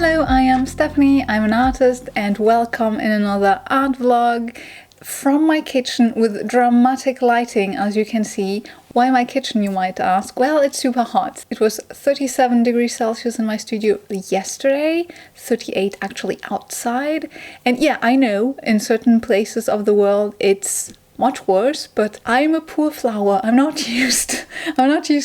Hello, I am Stephanie, I'm an artist, and welcome in another art vlog from my kitchen with dramatic lighting, as you can see. Why my kitchen, you might ask? Well, it's super hot. It was 37 degrees Celsius in my studio yesterday, 38 actually outside. And yeah, I know in certain places of the world it's much worse, but I'm a poor flower. I'm not used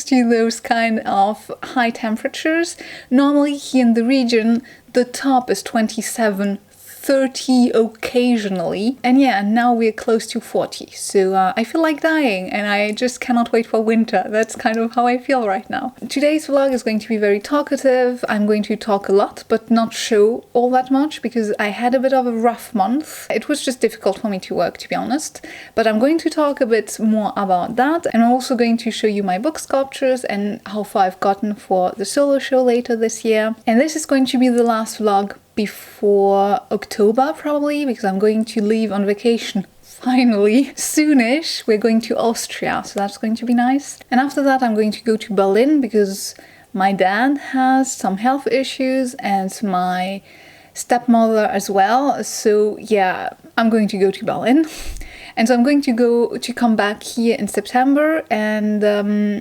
to those kind of high temperatures. Normally here in the region the top is 27, 30 occasionally, and yeah, now we're close to 40, so I feel like dying and I just cannot wait for winter. That's kind of how I feel right now. Today's vlog is going to be very talkative. I'm going to talk a lot but not show all that much because I had a bit of a rough month. It was just difficult for me to work, to be honest, but I'm going to talk a bit more about that, and I'm also going to show you my book sculptures and how far I've gotten for the solo show later this year. And this is going to be the last vlog before October probably, because I'm going to leave on vacation finally soonish. We're going to Austria, so that's going to be nice. And after that I'm going to go to Berlin because my dad has some health issues and my stepmother as well. So yeah, I'm going to go to Berlin. And so I'm going to come back here in September, and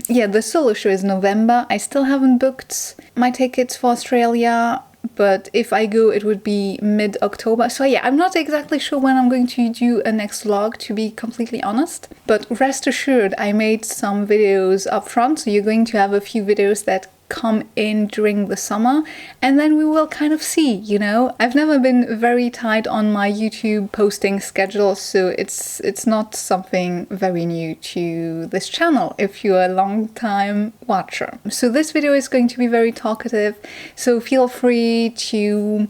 yeah, the solo show is November. I still haven't booked my tickets for Australia, but if I go it would be mid-October. So yeah, I'm not exactly sure when I'm going to do a next vlog, to be completely honest. But rest assured, I made some videos up front, so you're going to have a few videos that come in during the summer, and then we will kind of see, you know. I've never been very tight on my YouTube posting schedule, so it's not something very new to this channel if you're a long time watcher. So this video is going to be very talkative, so feel free to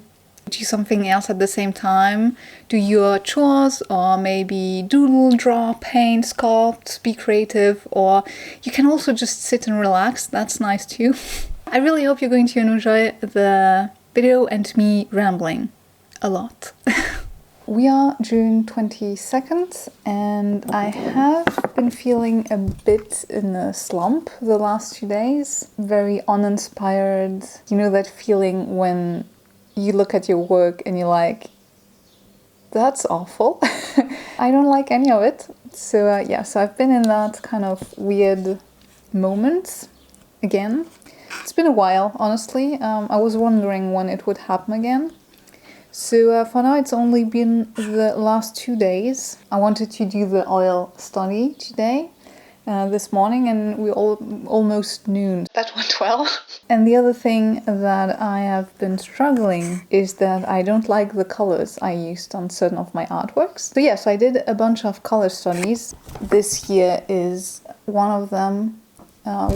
do something else at the same time. Do your chores, or maybe doodle, draw, paint, sculpt, be creative, or you can also just sit and relax. That's nice too. I really hope you're going to enjoy the video and me rambling a lot. We are June 22nd and I have been feeling a bit in a slump the last 2 days. Very uninspired. You know that feeling when you look at your work and you're like, that's awful. I don't like any of it. So yeah, so I've been in that kind of weird moment again. It's been a while, honestly. I was wondering when it would happen again. So for now it's only been the last 2 days. I wanted to do the oil study today. This morning, and we almost noon. That went well. And the other thing that I have been struggling is that I don't like the colors I used on certain of my artworks. So yes, I did a bunch of color studies. This here is one of them,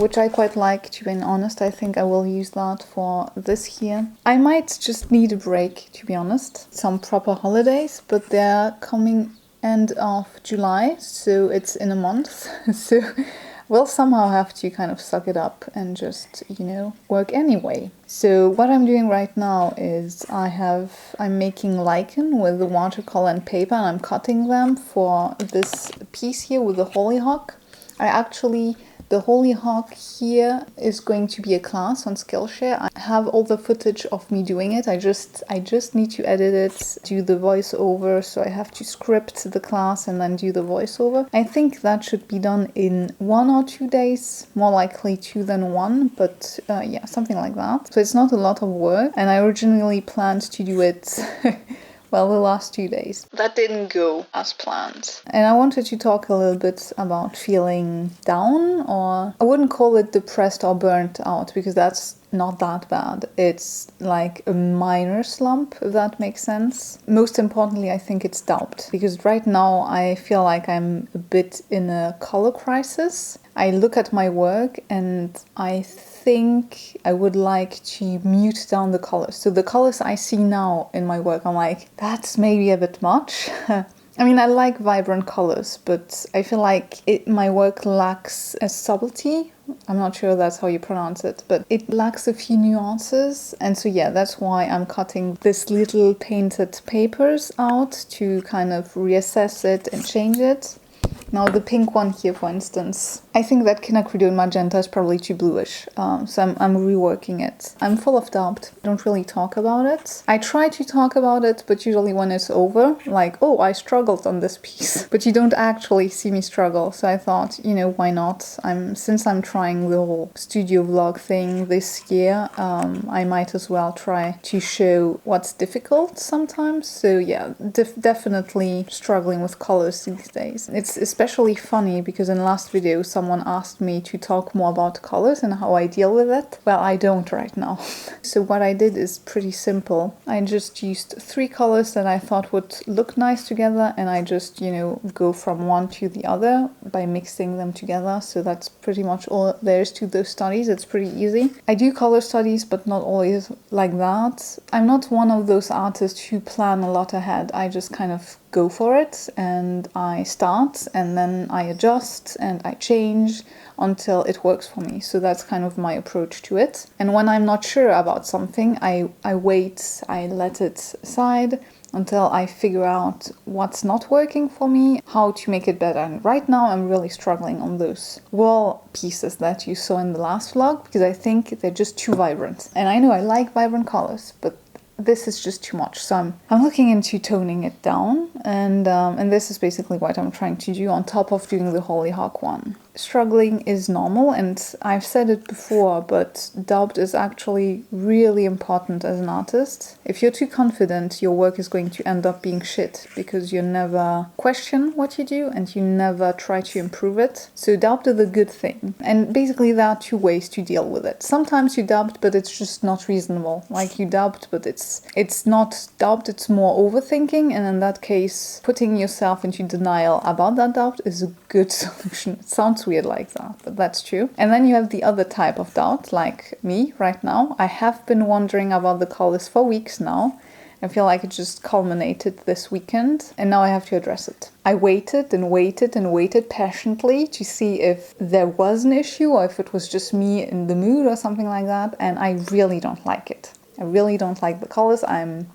which I quite like, to be honest. I think I will use that for this here. I might just need a break, to be honest. Some proper holidays, but they're coming end of July, so it's in a month. So we'll somehow have to kind of suck it up and just, you know, work anyway. So what I'm doing right now is I'm making lichen with the watercolor and paper, and I'm cutting them for this piece here with the hollyhock. The hollyhock here is going to be a class on Skillshare. I have all the footage of me doing it. I just need to edit it, do the voiceover, so I have to script the class and then do the voiceover. I think that should be done in 1 or 2 days, more likely 2 than 1, but yeah, something like that. So it's not a lot of work, and I originally planned to do it well, the last 2 days. That didn't go as planned. And I wanted to talk a little bit about feeling down, or I wouldn't call it depressed or burnt out, because that's not that bad. It's like a minor slump, if that makes sense. Most importantly, I think it's doubt, because right now I feel like I'm a bit in a color crisis. I look at my work and I think I would like to mute down the colors. So the colors I see now in my work, I'm like, that's maybe a bit much. I mean, I like vibrant colors, but I feel like my work lacks a subtlety. I'm not sure that's how you pronounce it, but it lacks a few nuances. And so yeah, that's why I'm cutting this little painted papers out to kind of reassess it and change it. Now the pink one here, for instance, I think that quinacridone magenta is probably too bluish, so I'm reworking it. I'm full of doubt. I don't really talk about it. I try to talk about it, but usually when it's over, like, oh, I struggled on this piece. But you don't actually see me struggle, so I thought, you know, why not? Since I'm trying the whole studio vlog thing this year, I might as well try to show what's difficult sometimes. So yeah, definitely struggling with colors these days. It's especially funny because in last video someone asked me to talk more about colors and how I deal with it. Well, I don't right now. So what I did is pretty simple. I just used 3 colors that I thought would look nice together, and I just, you know, go from one to the other by mixing them together. So that's pretty much all there is to those studies. It's pretty easy. I do color studies, but not always like that. I'm not one of those artists who plan a lot ahead. I just kind of go for it, and I start, and then I adjust and I change until it works for me. So that's kind of my approach to it. And when I'm not sure about something, I wait, I let it aside until I figure out what's not working for me, how to make it better. And right now I'm really struggling on those wall pieces that you saw in the last vlog, because I think they're just too vibrant. And I know I like vibrant colors, but this is just too much. So I'm looking into toning it down, and this is basically what I'm trying to do on top of doing the Hollyhock one. Struggling is normal, and I've said it before, but doubt is actually really important as an artist. If you're too confident, your work is going to end up being shit because you never question what you do and you never try to improve it. So doubt is a good thing. And basically there are 2 ways to deal with it. Sometimes you doubt, but it's just not reasonable. Like you doubt, but it's not doubt, it's more overthinking, and in that case, putting yourself into denial about that doubt is a good solution. It sounds weird like that, but that's true. And then you have the other type of doubt, like me right now. I have been wondering about the colors for weeks now. I feel like it just culminated this weekend, and now I have to address it. I waited and waited and waited patiently to see if there was an issue or if it was just me in the mood or something like that, and I really don't like it. I really don't like the colors. I'm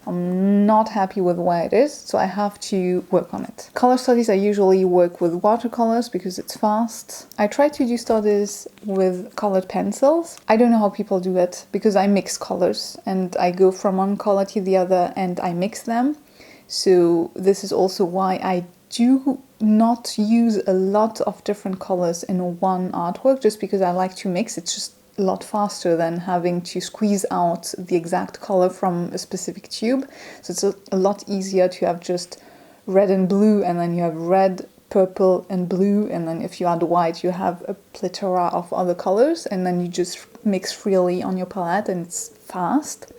not happy with where it is, so I have to work on it. Color studies, I usually work with watercolors because it's fast. I try to do studies with colored pencils. I don't know how people do it because I mix colors and I go from one color to the other and I mix them. So this is also why I do not use a lot of different colors in one artwork, just because I like to mix. It's just a lot faster than having to squeeze out the exact color from a specific tube. So it's a lot easier to have just red and blue, and then you have red, purple and blue, and then if you add white you have a plethora of other colors, and then you just mix freely on your palette and it's fast.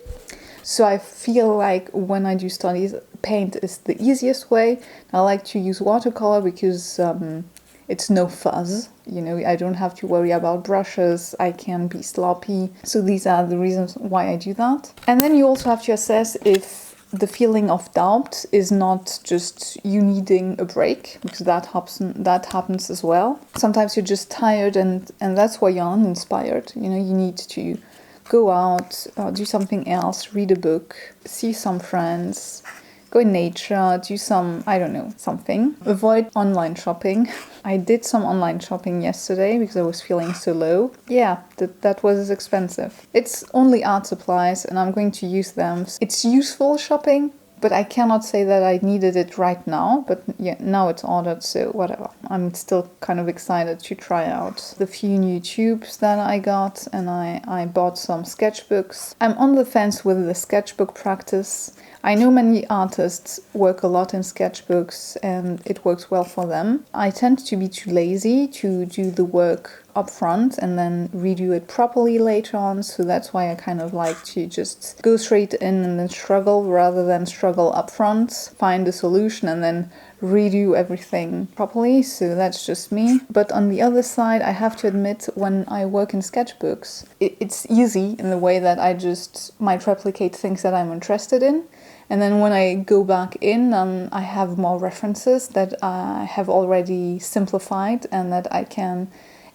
So I feel like when I do studies, paint is the easiest way. I like to use watercolor because it's no fuzz, you know, I don't have to worry about brushes, I can be sloppy. So these are the reasons why I do that. And then you also have to assess if the feeling of doubt is not just you needing a break, because that happens as well. Sometimes you're just tired and that's why you're uninspired. You know, you need to go out, do something else, read a book, see some friends, go in nature, do some, I don't know, something. Avoid online shopping. I did some online shopping yesterday because I was feeling so low. Yeah, that was expensive. It's only art supplies and I'm going to use them. It's useful shopping, but I cannot say that I needed it right now. But yeah, now it's ordered, so whatever. I'm still kind of excited to try out the few new tubes that I got, and I bought some sketchbooks. I'm on the fence with the sketchbook practice. I know many artists work a lot in sketchbooks and it works well for them. I tend to be too lazy to do the work up front and then redo it properly later on, so that's why I kind of like to just go straight in and then struggle rather than struggle up front, find a solution and then redo everything properly. So that's just me. But on the other side, I have to admit, when I work in sketchbooks, it's easy in the way that I just might replicate things that I'm interested in. And then when I go back in, I have more references that I have already simplified and that I can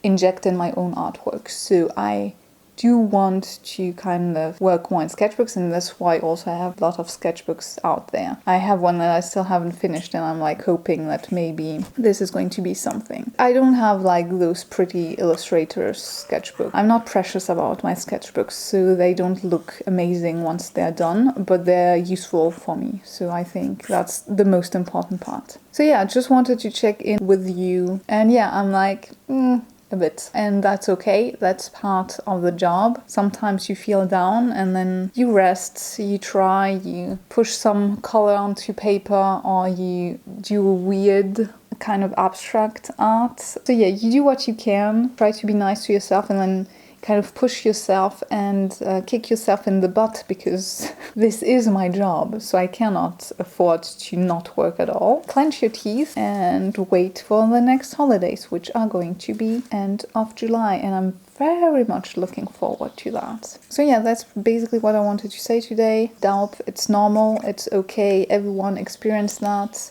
inject in my own artwork. So I do want to kind of work more in sketchbooks, and that's why also I have a lot of sketchbooks out there. I have one that I still haven't finished, and I'm like hoping that maybe this is going to be something. I don't have like those pretty illustrators sketchbook. I'm not precious about my sketchbooks, so they don't look amazing once they're done, but they're useful for me. So I think that's the most important part. So yeah, just wanted to check in with you, and yeah, I'm like, a bit. And that's okay. That's part of the job. Sometimes you feel down and then you rest, you try, you push some color onto paper, or you do a weird kind of abstract art. So yeah, you do what you can, try to be nice to yourself, and then kind of push yourself and kick yourself in the butt, because this is my job, so I cannot afford to not work at all. Clench your teeth and wait for the next holidays, which are going to be end of July, and I'm very much looking forward to that. So yeah, that's basically what I wanted to say today. Doubt, it's normal, it's okay, everyone experienced that.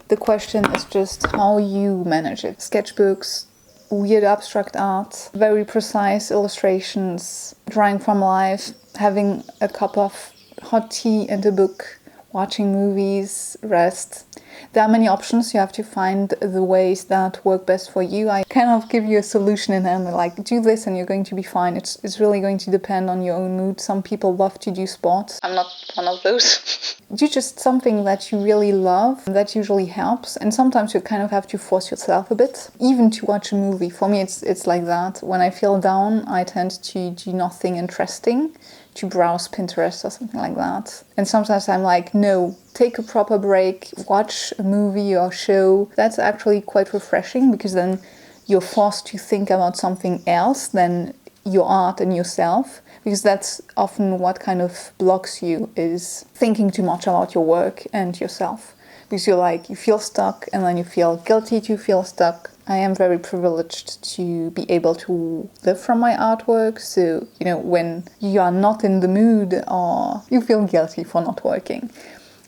The question is just how you manage it. Sketchbooks, weird abstract art, very precise illustrations, drawing from life, having a cup of hot tea and a book, watching movies, rest. There are many options. You have to find the ways that work best for you. I kind of give you a solution and I'm like, do this and you're going to be fine. It's really going to depend on your own mood. Some people love to do sports. I'm not one of those. Do just something that you really love. That usually helps. And sometimes you kind of have to force yourself a bit. Even to watch a movie. For me, it's like that. When I feel down, I tend to do nothing interesting, to browse Pinterest or something like that. And sometimes I'm like, no, take a proper break, watch a movie or show. That's actually quite refreshing, because then you're forced to think about something else than your art and yourself, because that's often what kind of blocks you, is thinking too much about your work and yourself. Because you're like, you feel stuck and then you feel guilty to feel stuck. I am very privileged to be able to live from my artwork. So, you know, when you are not in the mood, or you feel guilty for not working.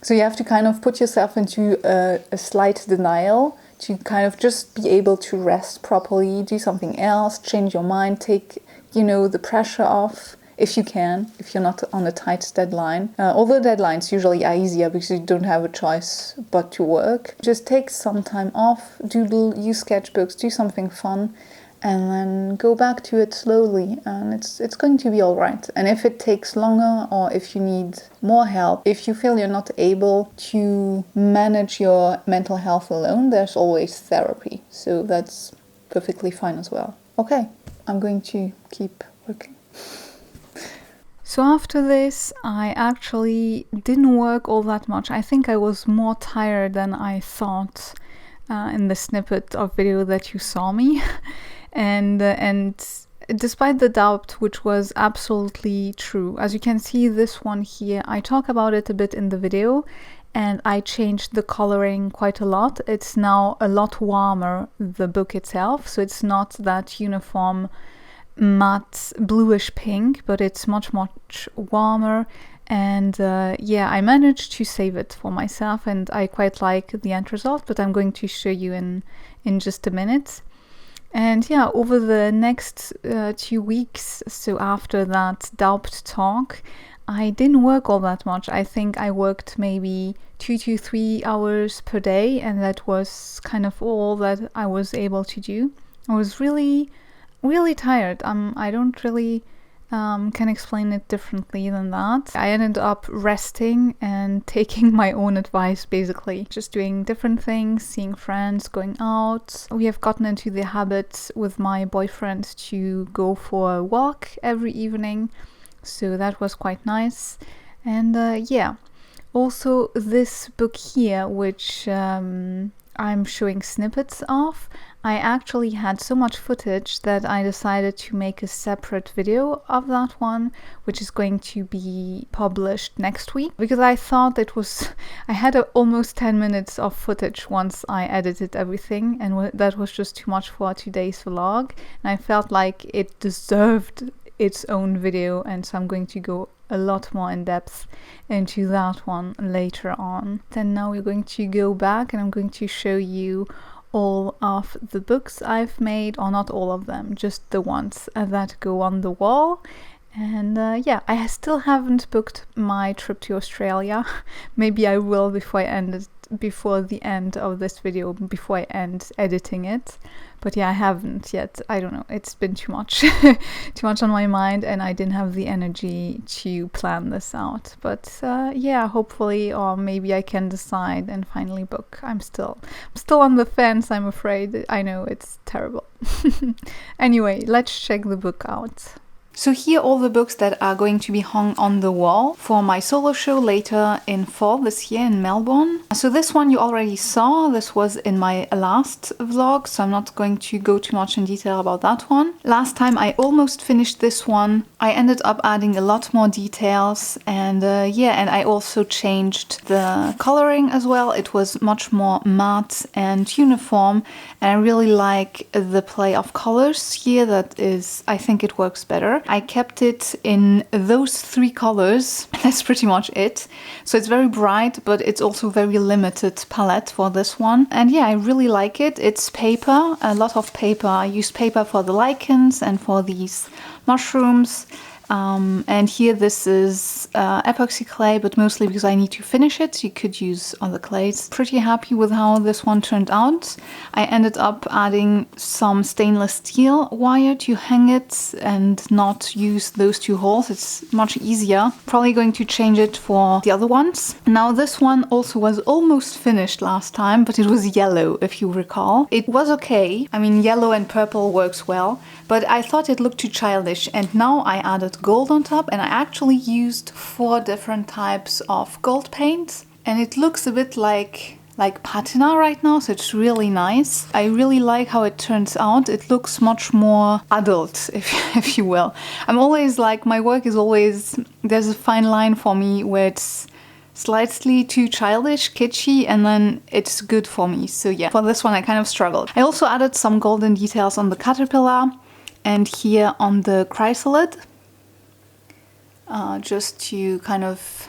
So you have to kind of put yourself into a slight denial to kind of just be able to rest properly, do something else, change your mind, take, you know, the pressure off. If you can, if you're not on a tight deadline. Although deadlines usually are easier because you don't have a choice but to work. Just take some time off, doodle, use sketchbooks, do something fun, and then go back to it slowly, and it's going to be all right. And if it takes longer, or if you need more help, if you feel you're not able to manage your mental health alone, there's always therapy. So that's perfectly fine as well. Okay, I'm going to keep working. So after this, I actually didn't work all that much. I think I was more tired than I thought in the snippet of video that you saw me. and despite the doubt, which was absolutely true, as you can see this one here, I talk about it a bit in the video, and I changed the coloring quite a lot. It's now a lot warmer, the book itself, so it's not that uniform matte bluish pink, but it's much warmer. And yeah, I managed to save it for myself, and I quite like the end result, but I'm going to show you in just a minute. And yeah, over the next 2 weeks, so after that doubt talk, I didn't work all that much. I think I worked maybe 2 to 3 hours per day, and that was kind of all that I was able to do. I was really tired. I don't really can explain it differently than that. I ended up resting and taking my own advice, basically. Just doing different things, seeing friends, going out. We have gotten into the habit with my boyfriend to go for a walk every evening, so that was quite nice. And yeah, also this book here, which I'm showing snippets of, I actually had so much footage that I decided to make a separate video of that one, which is going to be published next week, because I thought I had almost 10 minutes of footage once I edited everything, and that was just too much for today's vlog, and I felt like it deserved its own video, and so I'm going to go a lot more in depth into that one later on. Then now we're going to go back, and I'm going to show you all of the books I've made, or not all of them, just the ones that go on the wall. And yeah, I still haven't booked my trip to Australia. Maybe I will before the end of this video, before I end editing it. But yeah, I haven't yet. I don't know, it's been too much too much on my mind, and I didn't have the energy to plan this out. But yeah, hopefully, or maybe I can decide and finally book. I'm still on the fence, I'm afraid. I know, it's terrible. Anyway, let's check the book out. So here are all the books that are going to be hung on the wall for my solo show later in fall this year in Melbourne. So this one you already saw. This was in my last vlog, so I'm not going to go too much in detail about that one. Last time I almost finished this one. I ended up adding a lot more details, and yeah, and I also changed the coloring as well. It was much more matte and uniform, and I really like the play of colors here. That is, I think it works better. I kept it in those 3 colors. That's pretty much it. So it's very bright, but it's also very limited palette for this one. And yeah, I really like it. It's paper, a lot of paper. I used paper for the lichens and for these mushrooms. And here this is epoxy clay, but mostly because I need to finish it. You could use other clays. Pretty happy with how this one turned out. I ended up adding some stainless steel wire to hang it and not use those 2 holes. It's much easier. Probably going to change it for the other ones. Now this one also was almost finished last time, but it was yellow, if you recall. It was okay. I mean, yellow and purple works well, but I thought it looked too childish, and now I added gold on top, and I actually used 4 different types of gold paint, and it looks a bit like patina right now, so it's really nice. I really like how it turns out. It looks much more adult, if you will. I'm always like, my work is always, there's a fine line for me where it's slightly too childish, kitschy, and then it's good for me. So yeah, for this one I kind of struggled. I also added some golden details on the caterpillar and here on the chrysalid. Just to kind of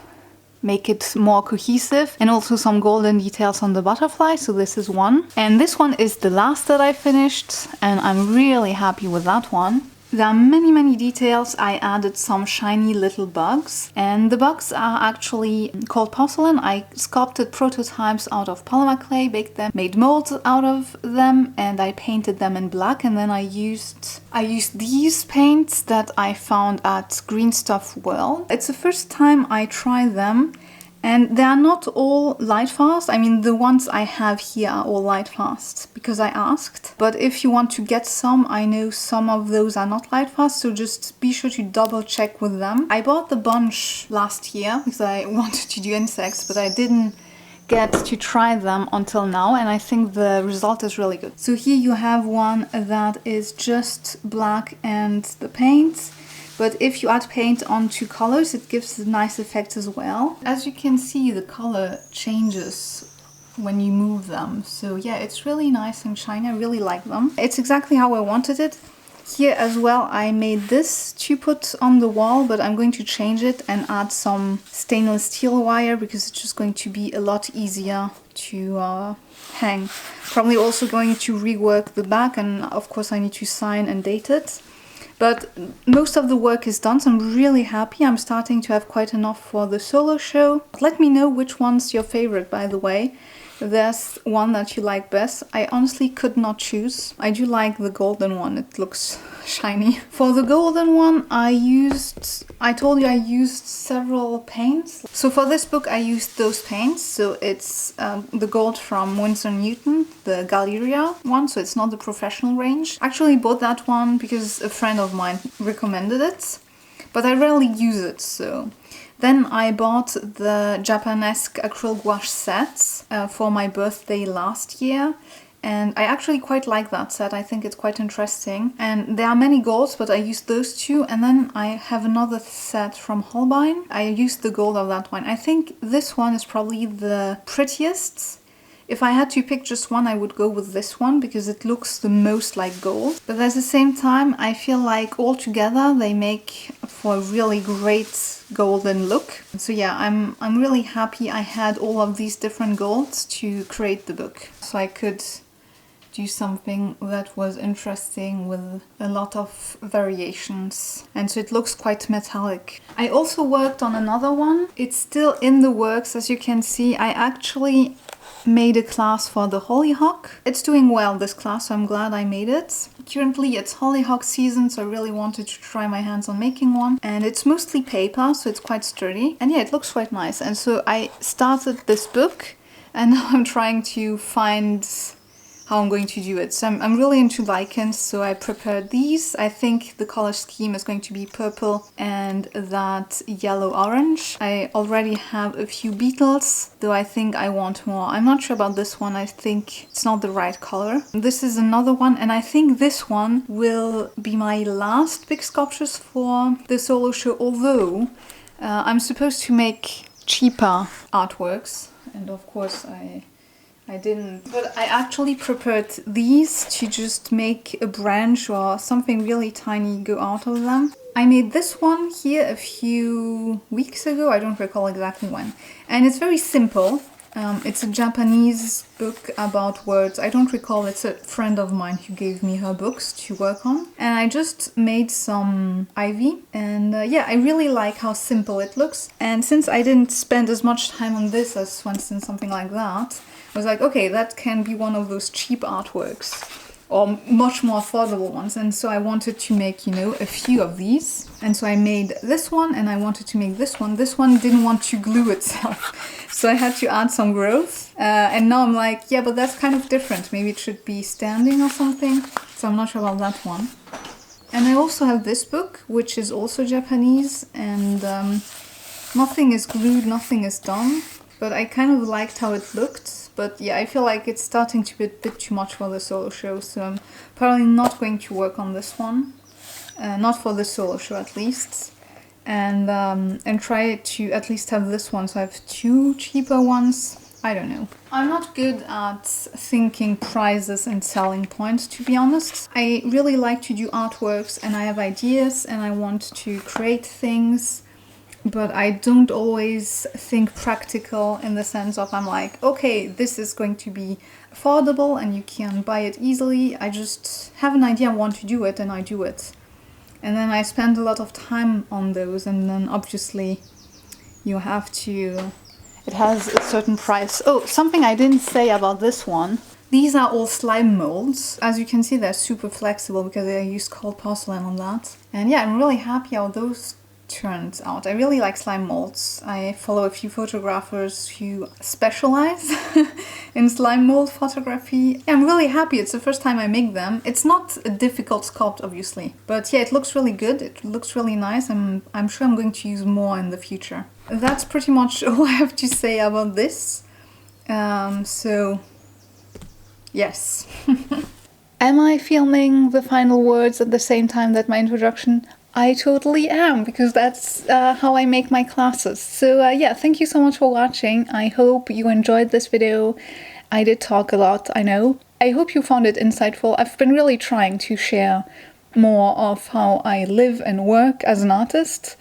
make it more cohesive, and also some golden details on the butterfly. So this is one, and this one is the last that I finished, and I'm really happy with that one. There are many details. I added some shiny little bugs, and the bugs are actually called porcelain. I sculpted prototypes out of polymer clay, baked them, made molds out of them, and I painted them in black. And then I used these paints that I found at Green Stuff World. It's the first time I try them, and they are not all light fast. I mean, the ones I have here are all light fast because I asked. But if you want to get some, I know some of those are not light fast, so just be sure to double check with them. I bought the bunch last year because I wanted to do insects, but I didn't get to try them until now, and I think the result is really good. So here you have one that is just black and the paint. But if you add paint onto colors, it gives a nice effect as well. As you can see, the color changes when you move them. So yeah, it's really nice and shiny. I really like them. It's exactly how I wanted it. Here as well, I made this to put on the wall, but I'm going to change it and add some stainless steel wire because it's just going to be a lot easier to hang. Probably also going to rework the back, and of course I need to sign and date it. But most of the work is done, so I'm really happy. I'm starting to have quite enough for the solo show. Let me know which one's your favorite, by the way. If there's one that you like best. I honestly could not choose. I do like the golden one, it looks shiny. For the golden one, I told you I used several paints. So for this book, I used those paints. So it's the gold from Winsor Newton, the Galleria one, so it's not the professional range. Actually bought that one because a friend of mine recommended it, but I rarely use it, so. Then I bought the Japanesque acrylic gouache sets for my birthday last year, and I actually quite like that set. I think it's quite interesting, and there are many golds, but I used those 2, and then I have another set from Holbein. I used the gold of that one. I think this one is probably the prettiest. If I had to pick just one, I would go with this one because it looks the most like gold. But at the same time, I feel like all together they make for a really great golden look. So yeah, I'm really happy I had all of these different golds to create the book. So I could do something that was interesting with a lot of variations. And so it looks quite metallic. I also worked on another one. It's still in the works, as you can see. I actually made a class for the hollyhock. It's doing well, this class, so I'm glad I made it. Currently it's hollyhock season, so I really wanted to try my hands on making one. And it's mostly paper, so it's quite sturdy. And yeah, it looks quite nice. And so I started this book, and now I'm trying to find how I'm going to do it. So I'm really into lichens, so I prepared these. I think the color scheme is going to be purple and that yellow-orange. I already have a few beetles, though I think I want more. I'm not sure about this one. I think it's not the right color. This is another one, and I think this one will be my last big sculptures for the solo show, although I'm supposed to make cheaper artworks, and of course I didn't. But I actually prepared these to just make a branch or something really tiny go out of them. I made this one here a few weeks ago, I don't recall exactly when. And it's very simple. It's a Japanese book about words. I don't recall, it's a friend of mine who gave me her books to work on. And I just made some ivy. And yeah, I really like how simple it looks. And since I didn't spend as much time on this as, for instance, something like that, I was like, okay, that can be one of those cheap artworks, or much more affordable ones. And so I wanted to make, you know, a few of these. And so I made this one, and I wanted to make this one. This one didn't want to glue itself, so I had to add some growth. And now I'm like, yeah, but that's kind of different. Maybe it should be standing or something. So I'm not sure about that one. And I also have this book, which is also Japanese, and nothing is glued, nothing is done. But I kind of liked how it looked. But yeah, I feel like it's starting to be a bit too much for the solo show, so I'm probably not going to work on this one. Not for the solo show at least. And try to at least have this one, so I have two cheaper ones. I don't know. I'm not good at thinking prices and selling points, to be honest. I really like to do artworks, and I have ideas, and I want to create things. But I don't always think practical in the sense of I'm like, okay, this is going to be affordable and you can buy it easily. I just have an idea, I want to do it, and I do it. And then I spend a lot of time on those, and then obviously you have to... It has a certain price. Oh, something I didn't say about this one. These are all slime molds. As you can see, they're super flexible because I used cold porcelain on that. And yeah, I'm really happy how those turned out. I really like slime molds. I follow a few photographers who specialize in slime mold photography. I'm really happy. It's the first time I make them. It's not a difficult sculpt, obviously, but yeah, it looks really good. It looks really nice. I'm sure I'm going to use more in the future. That's pretty much all I have to say about this. So yes. Am I filming the final words at the same time that my introduction? I totally am, because that's how I make my classes. So yeah, thank you so much for watching. I hope you enjoyed this video. I did talk a lot, I know. I hope you found it insightful. I've been really trying to share more of how I live and work as an artist.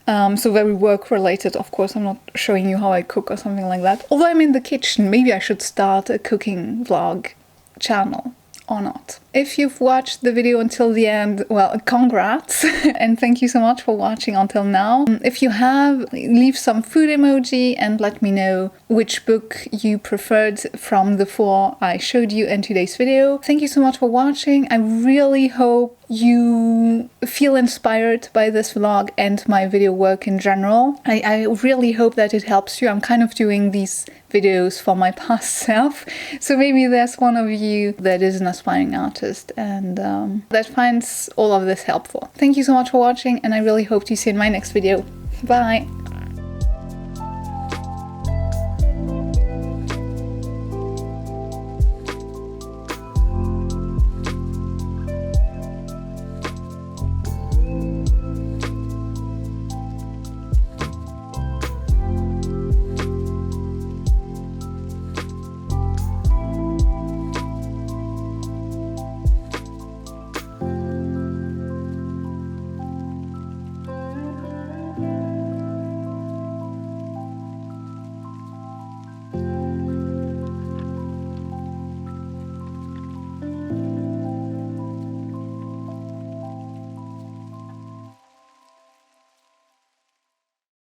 So very work related, of course. I'm not showing you how I cook or something like that. Although I'm in the kitchen, maybe I should start a cooking vlog channel. Or not. If you've watched the video until the end, well, congrats, and thank you so much for watching until now. If you have, leave some food emoji and let me know which book you preferred from the four I showed you in today's video. Thank you so much for watching. I really hope you feel inspired by this vlog and my video work in general. I really hope that it helps you. I'm kind of doing these videos for my past self, so maybe there's one of you that is an aspiring artist and that finds all of this helpful. Thank you so much for watching, and I really hope to see you in my next video. Bye!